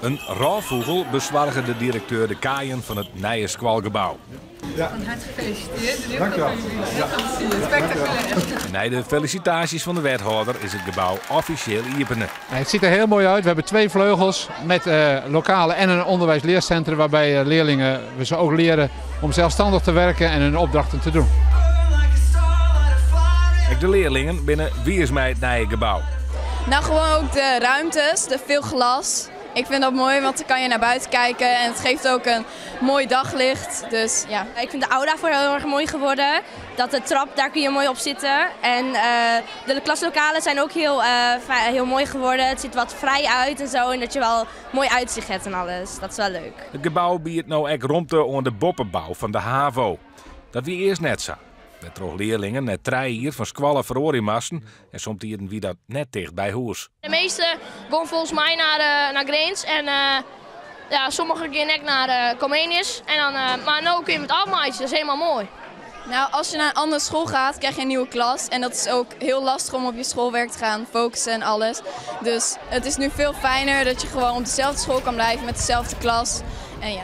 Een rovvogel bezwargen de directeur de kaaien van het Nijenskoalgebouw. Ja. Van harte gefeliciteerd. Dank u wel. Spectaculair. Na de felicitaties van de wethouder is het gebouw officieel openen. Het ziet er heel mooi uit. We hebben 2 vleugels met lokale en een onderwijsleercentrum waarbij leerlingen we ze ook leren om zelfstandig te werken en hun opdrachten te doen. De leerlingen binnen wie is mij het Nijengebouw? Nou, gewoon ook de ruimtes, veel glas. Ik vind dat mooi, want dan kan je naar buiten kijken en het geeft ook een mooi daglicht. Dus ja. Ik vind de aula voor heel erg mooi geworden. Dat de trap, daar kun je mooi op zitten. En de klaslokalen zijn ook heel mooi geworden. Het ziet wat vrij uit en zo. En dat je wel mooi uitzicht hebt en alles. Dat is wel leuk. Het gebouw biedt nou echt ruimte onder de boppenbouw van de HAVO. Dat wie eerst net zo. Met toch leerlingen net 3 hier van squallen verorimassen en soms hier wie dat net dicht bij huis. De meeste gaan volgens mij naar Greens en ja, sommigen gaan net naar Comenius. En dan, maar nu kun je met afmaatjes, dat is helemaal mooi. Nou, als je naar een andere school gaat, krijg je een nieuwe klas. En dat is ook heel lastig om op je schoolwerk te gaan focussen en alles. Dus het is nu veel fijner dat je gewoon op dezelfde school kan blijven met dezelfde klas. En ja.